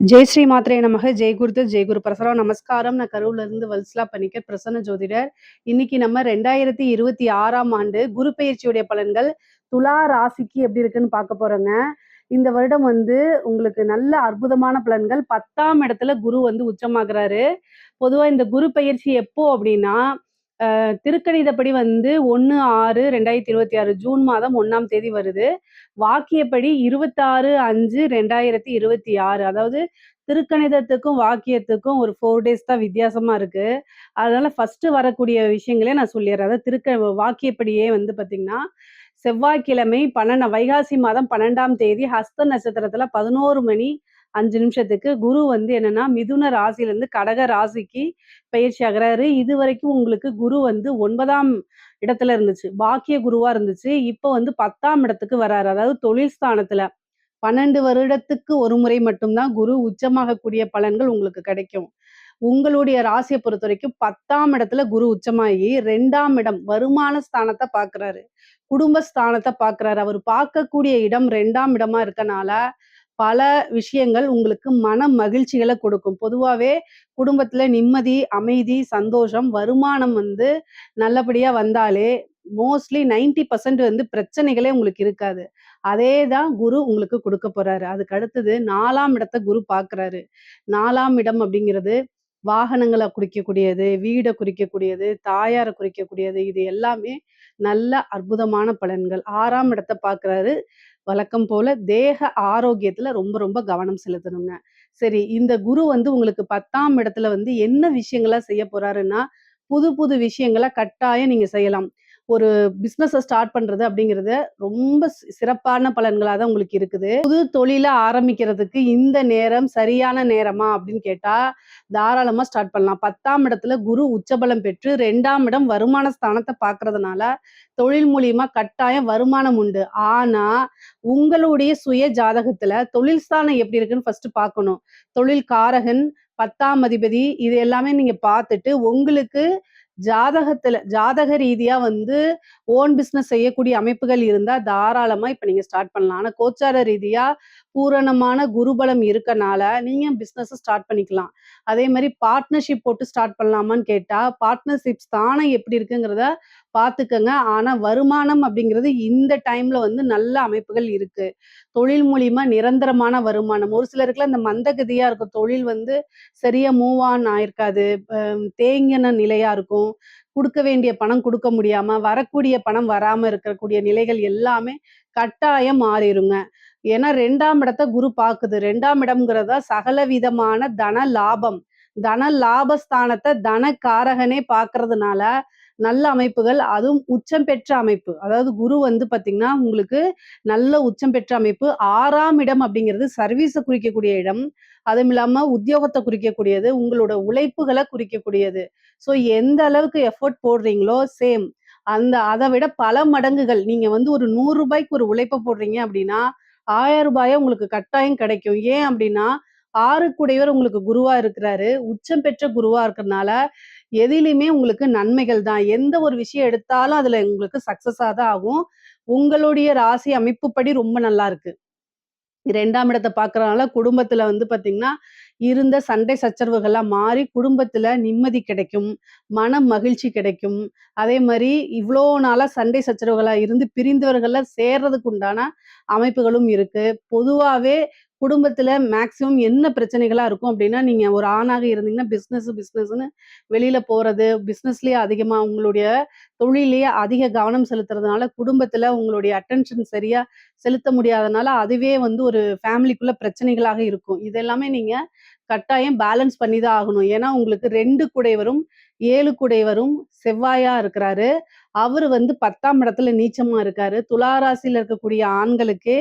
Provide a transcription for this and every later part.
ஜெய் ஸ்ரீ மாத்ரே நமக. ஜெய் குருதத் ஜெய் குரு பிரசரம். நமஸ்காரம். நான் கரூர்ல இருந்து வல்சலா பணிக்கர் பிரசன்ன ஜோதிடர். இன்னைக்கு நம்ம 2026ஆம் ஆண்டு குரு பெயர்ச்சியுடைய பலன்கள் துலா ராசிக்கு எப்படி இருக்குன்னு பார்க்க போறோங்க. இந்த வருடம் வந்து உங்களுக்கு நல்ல அற்புதமான பலன்கள். 10ஆம் இடத்துல குரு வந்து உச்சமாகிறாரு. பொதுவா இந்த குரு பெயர்ச்சி எப்போ அப்படின்னா திருக்கணிதப்படி வந்து 1/6/2026 ஜூன் மாதம் 1ஆம் தேதி வருது. வாக்கியப்படி 26/5/2026. அதாவது திருக்கணிதத்துக்கும் வாக்கியத்துக்கும் ஒரு 4 டேஸ் தான் வித்தியாசமா இருக்கு. அதனால ஃபர்ஸ்ட் வரக்கூடிய விஷயங்களே நான் சொல்லிடுறேன். அதாவது வாக்கியப்படியே வந்து பார்த்தீங்கன்னா, செவ்வாய்க்கிழமை வைகாசி மாதம் 12ஆம் தேதி ஹஸ்த நட்சத்திரத்துல 11 மணி 5 நிமிஷத்துக்கு குரு வந்து என்னன்னா மிதுன ராசியிலிருந்து கடக ராசிக்கு பயிற்சி ஆகுறாரு. இதுவரைக்கும் உங்களுக்கு குரு வந்து 9ஆம் இடத்துல இருந்துச்சு. பாக்கிய குருவா இருந்துச்சு. இப்போ வந்து 10ஆம் இடத்துக்கு வராரு. அதாவது தொழில் ஸ்தானத்துல 12 வருடத்துக்கு ஒரு முறை மட்டும்தான் குரு உச்சமாகக்கூடிய பலன்கள் உங்களுக்கு கிடைக்கும். உங்களுடைய ராசியை பொறுத்த வரைக்கும் 10ஆம் இடத்துல குரு உச்சமாகி 2ஆம் இடம் வருமான ஸ்தானத்தை பார்க்கிறாரு. குடும்ப ஸ்தானத்தை பார்க்கிறாரு. அவர் பார்க்கக்கூடிய இடம் 2ஆம் இடமா இருக்கனால பல விஷயங்கள் உங்களுக்கு மன மகிழ்ச்சிகளை கொடுக்கும். பொதுவாவே குடும்பத்துல நிம்மதி, அமைதி, சந்தோஷம், வருமானம் வந்து நல்லபடியா வந்தாலே மோஸ்ட்லி 90% வந்து பிரச்சனைகளே உங்களுக்கு இருக்காது. அதே தான் குரு உங்களுக்கு கொடுக்க போறாரு. அதுக்கு அடுத்தது 4ஆம் இடத்த குரு பார்க்கிறாரு. 4ஆம் இடம் அப்படிங்கிறது வாகனங்களை குறிக்கக்கூடியது, வீடை குறிக்கக்கூடியது, தாயாரை குறிக்கக்கூடியது. இது எல்லாமே நல்ல அற்புதமான பலன்கள். 6ஆம் இடத்த பார்க்கிறாரு. வழக்கம் போல தேக ஆரோக்கியத்துல ரொம்ப ரொம்ப கவனம் செலுத்தணுங்க. சரி, இந்த குரு வந்து உங்களுக்கு 10ஆம் இடத்துல வந்து என்ன விஷயங்களா செய்ய போறாருன்னா, புது புது விஷயங்கள கட்டாயம் நீங்க செய்யலாம். ஒரு பிசினஸ ஸ்டார்ட் பண்றது அப்படிங்கிறது ரொம்ப சிறப்பான பலன்களா தான் உங்களுக்கு இருக்குது. புது தொழில ஆரம்பிக்கிறதுக்கு இந்த நேரம் சரியான நேரமா அப்படின்னு கேட்டா, தாராளமா ஸ்டார்ட் பண்ணலாம். 10ஆம் இடத்துல குரு உச்சபலம் பெற்று 2ஆம் இடம் வருமான ஸ்தானத்த பார்க்கறதுனால, தொழில் மூலியமா கட்டாயம் வருமானம் உண்டு. ஆனா, உங்களுடைய சுய ஜாதகத்துல தொழில் ஸ்தானம் எப்படி இருக்குன்னு ஃபர்ஸ்ட் பார்க்கணும். தொழில் காரகன், 10ஆம் அதிபதி இது எல்லாமே நீங்க பார்த்துட்டு, உங்களுக்கு ஜாதக ரீதியா வந்து ஓன் பிசினஸ் செய்யக்கூடிய அமைப்புகள் இருந்தா தாராளமா இப்ப நீங்க ஸ்டார்ட் பண்ணலாம். ஆனா கோச்சார ரீதியா பூரணமான குருபலம் இருக்கனால நீங்க பிசினஸ் ஸ்டார்ட் பண்ணிக்கலாம். அதே மாதிரி பார்ட்னர்ஷிப் போட்டு ஸ்டார்ட் பண்ணலாமான்னு கேட்டா, பார்ட்னர்ஷிப் ஸ்தானம் எப்படி இருக்குங்கிறத பார்த்துக்கங்க. ஆனா வருமானம் அப்படிங்கிறது இந்த டைம்ல வந்து நல்ல அமைப்புகள் இருக்கு. தொழில் மூலியமா நிரந்தரமான வருமானம். ஒரு சிலருக்குலாம் இந்த மந்தகதியா இருக்கும். தொழில் வந்து சரியா மூவ் ஆன் ஆயிருக்காது. தேங்கின நிலையா இருக்கும். குடுக்க வேண்டிய பணம் குடுக்க முடியாம, வரக்கூடிய பணம் வராம இருக்கக்கூடிய நிலைகள் எல்லாமே கட்டாயம் மாறிருங்க. ஏன்னா 2ஆம் இடத்த குரு பாக்குது. 2ஆம் இடம்ங்கிறத சகல விதமான தன லாபம். தன லாபஸ்தானத்த தனகாரகனே பார்க்கறதுனால நல்ல அமைப்புகள். அதுவும் உச்சம் பெற்ற அமைப்பு. அதாவது குரு வந்து பாத்தீங்கன்னா உங்களுக்கு நல்ல உச்சம் பெற்ற அமைப்பு. 6ஆம் இடம் அப்படிங்கிறது சர்வீஸ குறிக்கக்கூடிய இடம். அதுவும் இல்லாம உத்தியோகத்தை குறிக்கக்கூடியது. உங்களோட உழைப்புகளை குறிக்கக்கூடியது. ஸோ எந்த அளவுக்கு எஃபோர்ட் போடுறீங்களோ சேம். அதை விட பல மடங்குகள். நீங்க வந்து ஒரு ரூ. 100க்கு ஒரு உழைப்ப போடுறீங்க அப்படின்னா, ரூ. 1000 உங்களுக்கு கட்டாயம் கிடைக்கும். ஏன் அப்படின்னா, 6க்குடையவர் உங்களுக்கு குருவா இருக்கிறாரு. உச்சம் பெற்ற குருவா இருக்கிறனால, எதிலுமே உங்களுக்கு நன்மைகள் தான். எந்த ஒரு விஷயம் எடுத்தாலும் அதுல உங்களுக்கு சக்சஸா தான் ஆகும். உங்களுடைய ராசி அமைப்புப்படி ரொம்ப நல்லா இருக்கு. 2ஆம் இடத்த பார்க்கறனால குடும்பத்துல வந்து பாத்தீங்கன்னா, இருந்த சண்டை சச்சரவுகள்லாம் மாறி குடும்பத்துல நிம்மதி கிடைக்கும். மன மகிழ்ச்சி கிடைக்கும். அதே மாரி இவ்ளோ நாளா சண்டை சச்சரவுகளா இருந்து பிரிந்தவர்கள்லாம் சேர்றதுக்கு உண்டான அமைப்புகளும் இருக்கு. பொதுவாவே குடும்பத்துல மேக்ஸிமம் என்ன பிரச்சனைகளா இருக்கும் அப்டின்னா, நீங்க ஒரு ஆணாக இருந்தீங்கன்னா பிசினஸ்ன்னு வெளியில போறது, பிசினஸ்லயே அதிகமா உங்களுடைய தொழில்லயே அதிக கவனம் செலுத்துறதுனால, குடும்பத்துல உங்களுடைய அட்டென்ஷன் சரியா செலுத்த முடியாதனால, அதுவே வந்து ஒரு ஃபேமிலிக்குள்ள பிரச்சனைகளாக இருக்கும். இது எல்லாமே நீங்க கட்டாயம் பேலன்ஸ் பண்ணி தான் ஆகணும். ஏன்னா, உங்களுக்கு 2 குடையவரும், 7 குடையவரும் செவ்வாயா இருக்கிறாரு. அவரு வந்து 10ஆம் இடத்துல நீச்சமா இருக்காரு. துலா ராசியில இருக்கக்கூடிய ஆண்களுக்கு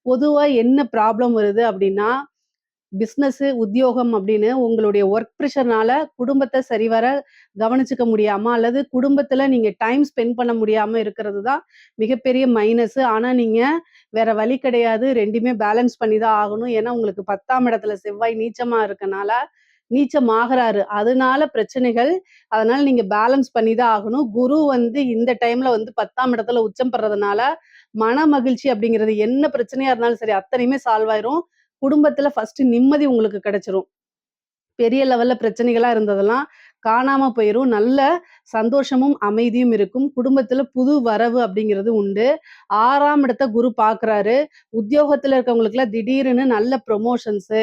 பொதுவா என்ன ப்ராப்ளம் வருது அப்டின்னா, பிசினஸ், உத்தியோகம் அப்படின்னு உங்களுடைய ஒர்க் பிரஷர்னால குடும்பத்த சரிவர கவனிச்சுக்க முடியாம, அல்லது குடும்பத்துல நீங்க டைம் ஸ்பெண்ட் பண்ண முடியாம இருக்கிறது தான் மிகப்பெரிய மைனஸ். ஆனா நீங்க வேற வழி கிடையாது. 2மே பேலன்ஸ் பண்ணி தான் ஆகணும். ஏன்னா உங்களுக்கு 10ஆம் இடத்துல செவ்வாய் நீச்சமா இருக்கனால, நீச்சமாகுறாரு. அதனால பிரச்சனைகள். அதனால நீங்க பேலன்ஸ் பண்ணி தான் ஆகணும். குரு வந்து இந்த டைம்ல வந்து 10ஆம் இடத்துல உச்சம் பெறதுனால, மன மகிழ்ச்சி அப்படிங்கிறது என்ன பிரச்சனையா இருந்தாலும் சரி, அத்தனையுமே சால்வ் ஆயிரும். குடும்பத்துல ஃபர்ஸ்ட்டு நிம்மதி உங்களுக்கு கிடைச்சிரும். பெரிய லெவல்ல பிரச்சனைகளா இருந்ததெல்லாம் காணாம போயிரும். நல்ல சந்தோஷமும், அமைதியும் இருக்கும். குடும்பத்தில புது வரவு அப்படிங்கிறது உண்டு. 6ஆம் இடத்த குரு பார்க்குறாரு. உத்தியோகத்தில இருக்கவங்களுக்குலாம் திடீர்னு நல்ல ப்ரமோஷன்ஸு,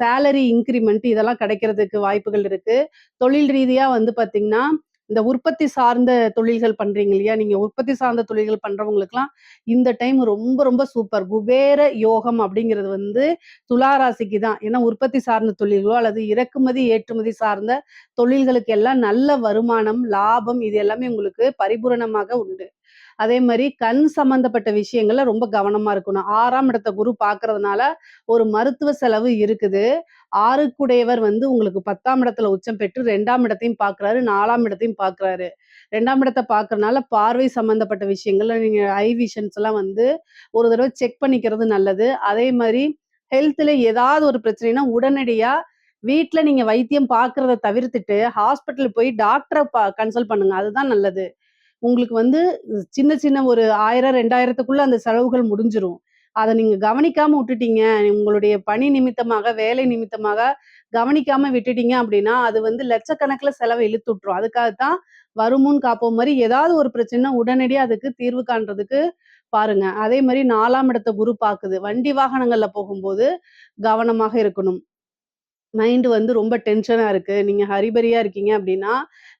சேலரி இன்கிரிமெண்ட் இதெல்லாம் கிடைக்கிறதுக்கு வாய்ப்புகள் இருக்கு. தொழில் ரீதியா வந்து பார்த்தீங்கன்னா, இந்த உற்பத்தி சார்ந்த தொழில்கள் பண்றீங்க இல்லையா? நீங்க உற்பத்தி சார்ந்த தொழில்கள் பண்றவங்களுக்குலாம் இந்த டைம் ரொம்ப ரொம்ப சூப்பர். குபேர யோகம் அப்படிங்கிறது வந்து துலா ராசிக்கு தான். ஏன்னா உற்பத்தி சார்ந்த தொழில்களோ அல்லது இறக்குமதி, ஏற்றுமதி சார்ந்த தொழில்களுக்கு எல்லாம் நல்ல வருமானம், லாபம் இது எல்லாமே உங்களுக்கு பரிபூரணமாக உண்டு. அதே மாரி கண் சம்மந்தப்பட்ட விஷயங்கள்ல ரொம்ப கவனமா இருக்கணும். 6ஆம் இடத்த குரு பார்க்கறதுனால ஒரு மருத்துவ செலவு இருக்குது. 6க்குடையவர் வந்து உங்களுக்கு 10ஆம் இடத்துல உச்சம் பெற்று 2ஆம் இடத்தையும் பார்க்குறாரு, 4ஆம் இடத்தையும் பார்க்குறாரு. 2ஆம் இடத்த பார்க்கறனால பார்வை சம்மந்தப்பட்ட விஷயங்கள்ல நீங்க ஐ விஷன்ஸ் எல்லாம் வந்து ஒரு தடவ செக் பண்ணிக்கிறது நல்லது. அதே மாரி ஹெல்த்ல ஏதாவது ஒரு பிரச்சனைன்னா உடனடியா வீட்ல நீங்க வைத்தியம் பார்க்கிறத தவிர்த்துட்டு, ஹாஸ்பிட்டல் போய் டாக்டர கன்சல்ட் பண்ணுங்க. அதுதான் நல்லது. உங்களுக்கு வந்து சின்ன சின்ன ஒரு 1000, 2000த்துக்குள்ள அந்த செலவுகள் முடிஞ்சிரும். அத நீங்க கவனிக்காம உட்டுட்டீங்க. உங்களுடைய பணி நிமித்தமாக, வேலை நிமித்தமாக கவனிக்காம விட்டுட்டீங்க அப்படின்னா, அது வந்து லட்சக்கணக்குல செலவ இழுத்து விட்டுரும். அதுக்காகத்தான் வருமுன் காப்போம் மாரி ஏதாவது ஒரு பிரச்சனைனா உடனடியா அதுக்கு தீர்வு காண்றதுக்கு பாருங்க. அதே மாரி 4ஆம் இடத்த குரு பாக்குது. வண்டி வாகனங்கள்ல போகும்போது கவனமாக இருக்கணும். மைண்ட் வந்து ரொம்ப டென்ஷனா இருக்கு. நீங்க ஹரிபரியா இருக்கீங்க அப்டின்னா,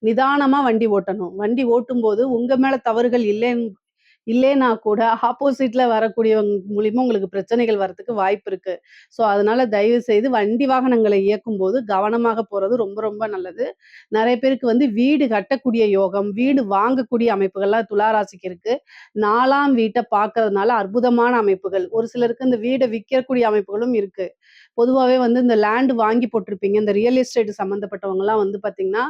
நிதானமா வண்டி ஓட்டணும். வண்டி ஓட்டும்போது உங்க மேல தவறுகள் இல்லேன்னா கூட ஆப்போசிட்ல வரக்கூடியவங்க மூலியமா உங்களுக்கு பிரச்சனைகள் வரதுக்கு வாய்ப்பு இருக்கு. ஸோ, அதனால தயவு செய்து வண்டி வாகனங்களை இயக்கும்போது கவனமாக போறது ரொம்ப ரொம்ப நல்லது. நெறைய பேருக்கு வந்து வீடு கட்டக்கூடிய யோகம், வீடு வாங்கக்கூடிய அமைப்புகள்லாம் துலா ராசிக்கு இருக்கு. 4ஆம் வீட்ட பார்க்கறதுனால அற்புதமான அமைப்புகள். ஒரு சிலருக்கு இந்த வீட விக்கக்கூடிய அமைப்புகளும் இருக்கு. பொதுவாவே வந்து இந்த லேண்ட் வாங்கி போட்டிருப்பீங்க. இந்த ரியல் எஸ்டேட் சம்மந்தப்பட்டவங்கலாம் வந்து பார்த்தீங்கன்னா,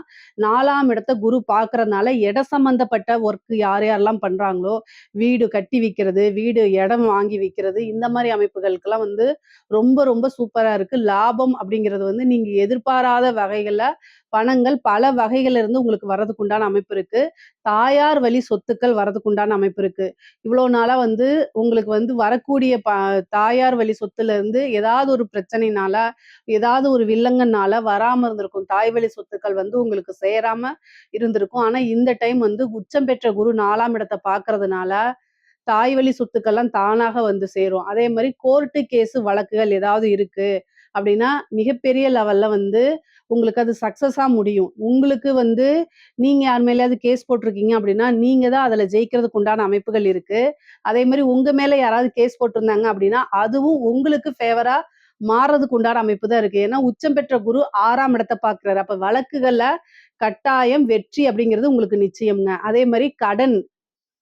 4ஆம் இடத்த குரு பார்க்கறதுனால இடம் சம்மந்தப்பட்ட ஒர்க் யார் யாரெல்லாம் பண்றாங்களோ, வீடு கட்டி விக்கிறது, வீடு இடம் வாங்கி விக்கிறது, இந்த மாரி அமைப்புகளுக்கெல்லாம் வந்து ரொம்ப ரொம்ப சூப்பரா இருக்கு. லாபம் அப்படிங்கிறது வந்து நீங்க எதிர்பாராத வகைகள்ல பணங்கள் பல வகைகள்ல இருந்து உங்களுக்கு வர்றதுக்கு உண்டான அமைப்பு இருக்கு. தாயார் வழி சொத்துக்கள் வர்றதுக்கு உண்டான அமைப்பு இருக்கு. இவ்வளோ நாளா வந்து உங்களுக்கு வந்து வரக்கூடிய தாயார் வழி சொத்துல இருந்து ஏதாவது ஒரு பிரச்சனைனால, ஏதாவது ஒரு வில்லங்கனால வராம இருந்திருக்கும். தாய் வழி சொத்துக்கள் வந்து உங்களுக்கு சேராம இருந்திருக்கும். ஆனா இந்த டைம் வந்து உச்சம் பெற்ற குரு 4ஆம் இடத்த பார்க்கறதுனால, தாய் வழி சொத்துக்கள்லாம் தானாக வந்து சேரும். அதே மாரி கோர்ட்டு கேஸ் வழக்குகள் ஏதாவது இருக்கு அப்படின்னா, மிகப்பெரிய லெவல்ல வந்து உங்களுக்கு அது சக்சஸா முடியும். உங்களுக்கு வந்து நீங்க யார் மேலயாவது கேஸ் போட்டிருக்கீங்க அப்படின்னா, நீங்க தான் அதுல ஜெயிக்கிறதுக்கு உண்டான அமைப்புகள் இருக்கு. அதே மாரி உங்க மேல யாராவது கேஸ் போட்டிருந்தாங்க அப்படின்னா, அதுவும் உங்களுக்கு ஃபேவரா மாறுறதுக்கு உண்டான அமைப்பு தான் இருக்கு. ஏன்னா, உச்சம் பெற்ற குரு 6ஆம் இடத்த பார்க்கிறாரு. அப்ப வழக்குகள்ல கட்டாயம் வெற்றி அப்படிங்கிறது உங்களுக்கு நிச்சயம்ங்க. அதே மாரி கடன்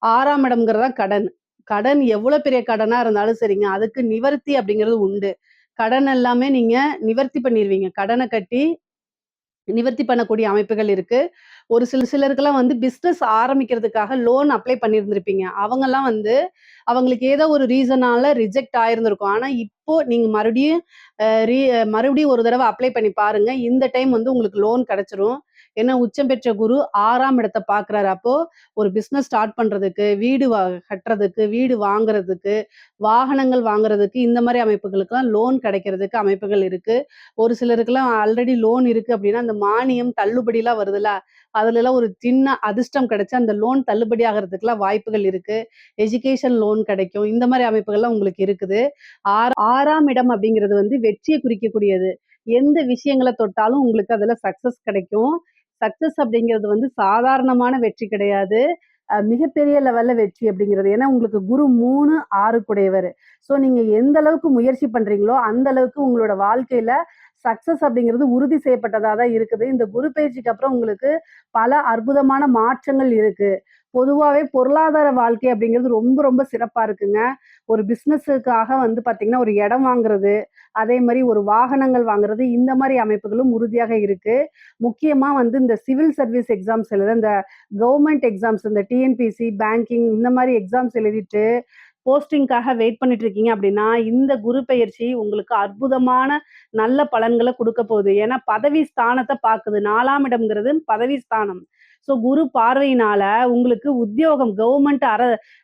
6ஆம் இடம்ங்கிறது தான் கடன். கடன் எவ்வளோ பெரிய கடனா இருந்தாலும் சரிங்க, அதுக்கு நிவர்த்தி அப்படிங்கிறது உண்டு. கடன் எல்லாமே நீங்க நிவர்த்தி பண்ணிருவீங்க. கடன கட்டி நிவர்த்தி பண்ணக்கூடிய அமைப்புகள் இருக்கு. ஒரு சிலருக்கெல்லாம் வந்து பிசினஸ் ஆரம்பிக்கிறதுக்காக லோன் அப்ளை பண்ணியிருந்திருப்பீங்க. அவங்கலாம் வந்து அவங்களுக்கு ஏதோ ஒரு ரீசனால ரிஜெக்ட் ஆயிருந்திருக்கும். ஆனா, இப்போ நீங்க மறுபடியும் மறுபடியும் ஒரு தடவ அப்ளை பண்ணி பாருங்க. இந்த டைம் வந்து உங்களுக்கு லோன் கிடைச்சிரும். ஏன்னா, உச்சம் பெற்ற குரு 6ஆம் இடத்த பார்க்குறாரு. அப்போ ஒரு பிசினஸ் ஸ்டார்ட் பண்றதுக்கு, வீடு கட்டுறதுக்கு, வீடு வாங்குறதுக்கு, வாகனங்கள் வாங்குறதுக்கு இந்த மாரி அமைப்புகளுக்கெல்லாம் லோன் கிடைக்கிறதுக்கு அமைப்புகள் இருக்கு. ஒரு சிலருக்குலாம் ஆல்ரெடி லோன் இருக்கு அப்டின்னா, அந்த மானியம் தள்ளுபடிலாம் வருதுல்ல, அதுலலாம் ஒரு சின்ன அதிர்ஷ்டம் கிடைச்சு அந்த லோன் தள்ளுபடி ஆகுறதுக்குலாம் வாய்ப்புகள் இருக்கு. எஜுகேஷன் லோன் கிடைக்கும். இந்த மாரி அமைப்புகள்லாம் உங்களுக்கு இருக்குது. 6ஆம் இடம் அப்படிங்கிறது வந்து வெற்றிய குறிக்கக்கூடியது. எந்த விஷயங்கள தொட்டாலும் உங்களுக்கு அதுல சக்சஸ் கிடைக்கும். சக்சஸ் அப்படிங்கிறது வந்து சாதாரணமான வெற்றி கிடையாது. மிகப்பெரிய லெவல்ல வெற்றி அப்படிங்கிறது. ஏன்னா உங்களுக்கு குரு 3, 6 குடையவரு. ஸோ நீங்க எந்த அளவுக்கு முயற்சி பண்றீங்களோ, அந்த அளவுக்கு உங்களோட வாழ்க்கையில சக்சஸ் அப்படிங்கிறது உறுதி செய்யப்பட்டதா தான் இருக்குது. இந்த குரு பயிற்சிக்கு அப்புறம் உங்களுக்கு பல அற்புதமான மாற்றங்கள் இருக்கு. பொதுவாவே பொருளாதார வாழ்க்கை அப்படிங்கிறது ரொம்ப ரொம்ப சிறப்பா இருக்குங்க. ஒரு பிசினஸுக்காக வந்து பார்த்தீங்கன்னா, ஒரு இடம் வாங்குறது, அதே மாரி ஒரு வாகனங்கள் வாங்குறது, இந்த மாரி அமைப்புகளும் உறுதியாக இருக்கு. முக்கியமா வந்து இந்த சிவில் சர்வீஸ் எக்ஸாம்ஸ் எழுத இந்த கவர்மெண்ட் எக்ஸாம்ஸ் இந்த டிஎன்பிஎஸ்சி, பேங்கிங் இந்த மாரி எக்ஸாம்ஸ் எழுதிட்டு போஸ்டிங்க்காக வெயிட் பண்ணிட்டு இருக்கீங்க அப்படின்னா, இந்த குரு பெயர்ச்சி உங்களுக்கு அற்புதமான நல்ல பலன்கள குடுக்க போகுது. ஏன்னா பதவி ஸ்தானத்த பாக்குது. 4ஆம் இடம்ங்கிறது பதவி ஸ்தானம். ஸோ குரு பார்வையினால உங்களுக்கு உத்தியோகம் கவர்மெண்ட்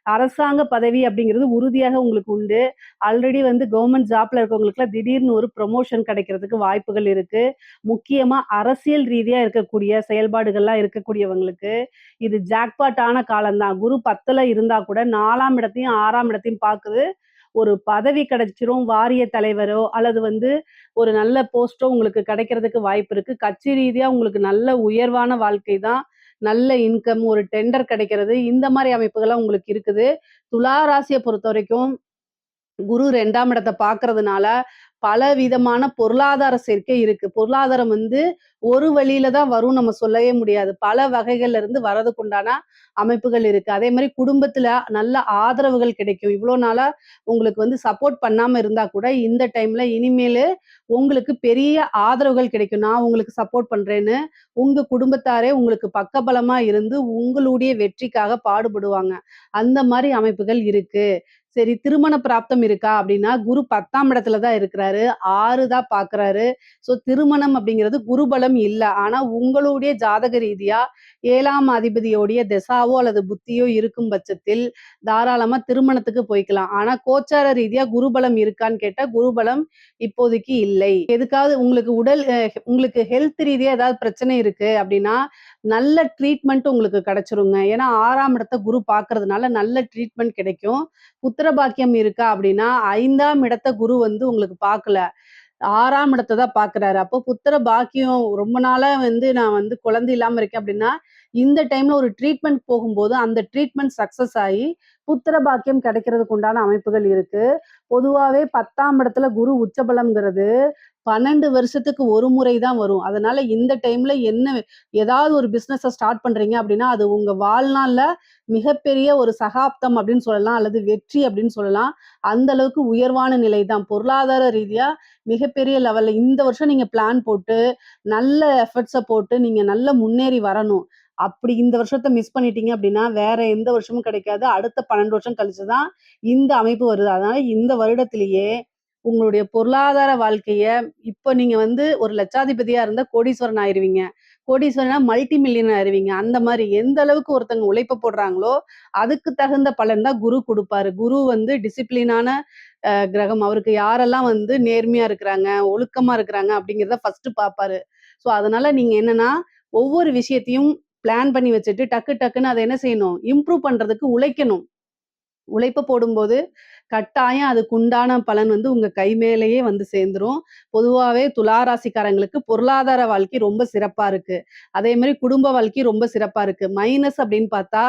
அரசாங்க பதவி அப்படிங்கிறது உறுதியாக உங்களுக்கு உண்டு. ஆல்ரெடி வந்து கவர்மெண்ட் ஜாப்ல இருக்கவங்களுக்குலாம் திடீர்னு ஒரு ப்ரொமோஷன் கிடைக்கிறதுக்கு வாய்ப்புகள் இருக்கு. முக்கியமா அரசியல் ரீதியா இருக்கக்கூடிய செயல்பாடுகள்லாம் இருக்கக்கூடியவங்களுக்கு இது ஜாக்பாட்டான காலம்தான். குரு 10ல இருந்தா கூட 4ஆம் இடத்தையும் 6ஆம் இடத்தையும் பார்க்குது. ஒரு பதவி கிடைச்சிரும். வாரிய தலைவரோ அல்லது வந்து ஒரு நல்ல போஸ்ட்டோ உங்களுக்கு கிடைக்கிறதுக்கு வாய்ப்பு இருக்கு. கட்சி ரீதியா உங்களுக்கு நல்ல உயர்வான வாழ்க்கை தான். நல்ல இன்கம், ஒரு டெண்டர் கிடைக்கிறது. இந்த மாரி அமைப்புகள்லாம் உங்களுக்கு இருக்குது. துலா ராசிய பொறுத்தவரைக்கும் குரு 2ஆம் இடத்த பார்க்கறதுனால, பலவிதமான பொருளாதார சேர்க்கை இருக்கு. பொருளாதாரம் வந்து ஒரு வழியில தான் வரும்னு நம்ம சொல்லவே முடியாது. பல வகைகள்ல இருந்து வரதுக்குண்டான அமைப்புகள் இருக்கு. அதே மாரி குடும்பத்துல நல்ல ஆதரவுகள் கிடைக்கும். இவ்ளோ நாளா உங்களுக்கு வந்து சப்போர்ட் பண்ணாம இருந்தா கூட, இந்த டைம்ல இனிமேலு உங்களுக்கு பெரிய ஆதரவுகள் கிடைக்கும். நான் உங்களுக்கு சப்போர்ட் பண்றேன்னு, உங்க குடும்பத்தாரே உங்களுக்கு பக்கபலமா இருந்து, உங்களுடைய வெற்றிக்காக பாடுபடுவாங்க. அந்த மாரி அமைப்புகள் இருக்கு. சரி திருமண பிராப்தம் இருக்கா அப்படின்னா, குரு 10ஆம் இடத்துல தான் இருக்கிறாரு. 6 தான் பார்க்குறாரு. ஸோ திருமணம் அப்படிங்கிறது குருபலம் இல்ல. ஆனா உங்களுடைய ஜாதக ரீதியா 7ஆம் அதிபதியோடைய திசாவோ அல்லது புத்தியோ இருக்கும் பட்சத்தில், தாராளமா திருமணத்துக்கு போய்க்கலாம். ஆனா கோச்சார ரீதியா குருபலம் இருக்கான்னு கேட்டா, குருபலம் இப்போதைக்கு இல்லை. எதுக்காவது உங்களுக்கு உங்களுக்கு ஹெல்த் ரீதியா ஏதாவது பிரச்சனை இருக்கு அப்படின்னா, நல்ல ட்ரீட்மெண்ட் உங்களுக்கு கிடைச்சிருங்க. ஏன்னா 6ஆம் இடத்த குரு பார்க்கறதுனால நல்ல ட்ரீட்மெண்ட் கிடைக்கும். புத்திர பாக்கியம் இருக்கா அப்படின்னா, 5ஆம் இடத்த குரு வந்து உங்களுக்கு பார்க்கல. 6ஆம் இடத்த தான் பார்க்குறாரு. அப்போ புத்திர பாக்கியம் ரொம்ப நாளா வந்து நான் வந்து குழந்தை இல்லாம இருக்கேன் அப்படின்னா, இந்த டைம்ல ஒரு ட்ரீட்மெண்ட் போகும்போது, அந்த ட்ரீட்மெண்ட் சக்சஸ் ஆயி, புத்திர பாக்கியம் கிடைக்கிறதுக்கு உண்டான அமைப்புகள் இருக்கு. பொதுவாவே 10ஆம் இடத்துல குரு உச்சபலம்ங்கிறது 12 வருஷத்துக்கு ஒரு முறை தான் வரும். அதனால இந்த டைம்ல ஏதாவது ஒரு பிசினஸ ஸ்டார்ட் பண்றீங்க அப்படின்னா, அது உங்க வாழ்நாள்ல மிகப்பெரிய ஒரு சகாப்தம் அப்படின்னு சொல்லலாம். அல்லது வெற்றி அப்படின்னு சொல்லலாம். அந்த அளவுக்கு உயர்வான நிலை தான். பொருளாதார ரீதியா மிகப்பெரிய லெவல்ல இந்த வருஷம் நீங்க பிளான் போட்டு, நல்ல எஃபர்ட்ஸ போட்டு நீங்க நல்லா முன்னேறி வரணும். அப்படி இந்த வருஷத்த மிஸ் பண்ணிட்டீங்க அப்படின்னா, வேற எந்த வருஷமும் கிடைக்காது. அடுத்த 12 வருஷம் கழிச்சு தான் இந்த அமைப்பு வருது. அதனால இந்த வருடத்திலேயே உங்களுடைய பொருளாதார வாழ்க்கைய இப்ப நீங்க வந்து ஒரு லட்சாதிபதியா இருந்தா கோடீஸ்வரன் ஆயிருவீங்க. கோடீஸ்வரனா மல்டி மில்லியனர் ஆயிருவீங்க. அந்த மாரி எந்த அளவுக்கு ஒருத்தங்க உழைப்பு போடுறாங்களோ, அதுக்கு தகுந்த பலன் தான் குரு குடுப்பாரு. குரு வந்து டிசிப்ளினான கிரகம். அவருக்கு யாரெல்லாம் வந்து நேர்மையா இருக்கிறாங்க, ஒழுக்கமா இருக்கிறாங்க அப்படிங்கிறத ஃபர்ஸ்ட்டு பாப்பாரு. ஸோ அதனால நீங்க என்னன்னா, ஒவ்வொரு விஷயத்தையும் பிளான் பண்ணி வச்சுட்டு டக்கு டக்குன்னு அத என்ன செய்யணும்? இம்ப்ரூவ் பண்றதுக்கு உழைக்கணும். உழைப்பு போடும்போது, கட்டாயம் அதுக்குண்டான பலன் வந்து உங்க கை மேலேயே வந்து சேர்ந்துரும். பொதுவாவே துலா ராசிக்காரங்களுக்கு பொருளாதார வாழ்க்கை ரொம்ப சிறப்பா இருக்கு. அதே மாரி குடும்ப வாழ்க்கை ரொம்ப சிறப்பா இருக்கு. மைனஸ் அப்படின்னு பார்த்தா,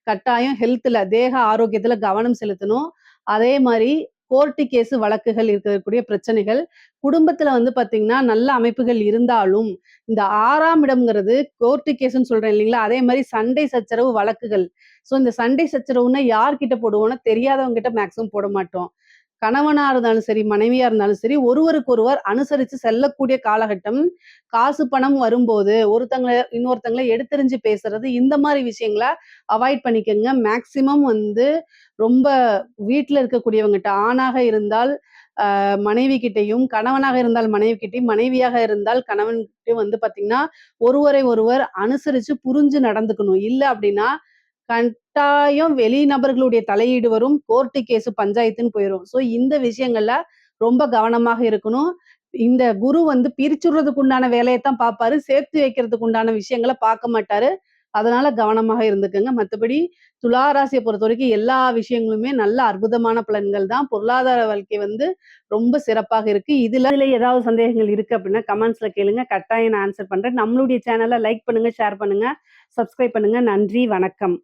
கட்டாயம் ஹெல்த்ல தேக ஆரோக்கியத்துல கவனம் செலுத்தணும். அதே மாரி கோர்ட்டு கேஸ் வழக்குகள் இருக்கக்கூடிய பிரச்சனைகள், குடும்பத்துல வந்து பார்த்தீங்கன்னா, நல்ல அமைப்புகள் இருந்தாலும், இந்த 6ஆம் இடம்ங்கிறது கோர்ட்டு கேஸ்ன்னு சொல்றேன் இல்லைங்களா? அதே மாரி சண்டை சச்சரவு வழக்குகள். ஸோ இந்த சண்டை சச்சரவுன்னா யார்கிட்ட போடுவோம்னா, தெரியாதவங்க கிட்ட மேக்ஸிமம் போட மாட்டோம். கணவனா இருந்தாலும் சரி, மனைவியா இருந்தாலும் சரி, ஒருவருக்கொருவர் அனுசரிச்சு செல்லக்கூடிய காலகட்டம். காசு, பணம் வரும்போது இன்னொருத்தங்கள எடுத்தெறிஞ்சு பேசுறது, இந்த மாரி விஷயங்கள அவாய்ட் பண்ணிக்கங்க. மேக்ஸிமம் வந்து ரொம்ப வீட்ல இருக்கக்கூடியவங்கட்ட ஆணாக இருந்தால் மனைவி கிட்டயும், கணவனாக இருந்தால் மனைவி கிட்டயும், மனைவியாக இருந்தால் கணவன்கிட்டயும் வந்து பார்த்தீங்கன்னா, ஒருவரை ஒருவர் அனுசரிச்சு புரிஞ்சு நடந்துக்கணும். இல்ல அப்டின்னா, கட்டாயம் வெளி நபர்களுடைய தலையீடு வரும். கோர்ட்டு கேஸ் பஞ்சாயத்துன்னு போயிரும். ஸோ இந்த விஷயங்கள்ல ரொம்ப கவனமாக இருக்கணும். இந்த குரு வந்து பிரிச்சுடுறதுக்கு உண்டான வேலைய தான் பார்ப்பாரு. சேர்த்து வைக்கிறதுக்கு உண்டான விஷயங்கள பார்க்க மாட்டாரு. அதனால கவனமாக இருந்துக்கங்க. மத்தபடி துலா ராசிய பொறுத்தவரைக்கும் எல்லா விஷயங்களுமே நல்ல அற்புதமான பலன்கள் தான். பொருளாதார வாழ்க்கை வந்து ரொம்ப சிறப்பாக இருக்கு. இதுல ஏதாவது சந்தேகங்கள் இருக்கு அப்படின்னா, கமெண்ட்ஸ்ல கேளுங்க. கட்டாயம் நான் ஆன்சர் பண்றேன். நம்மளுடைய சேனல லைக் பண்ணுங்க, ஷேர் பண்ணுங்க, சப்ஸ்கிரைப் பண்ணுங்க. நன்றி, வணக்கம்.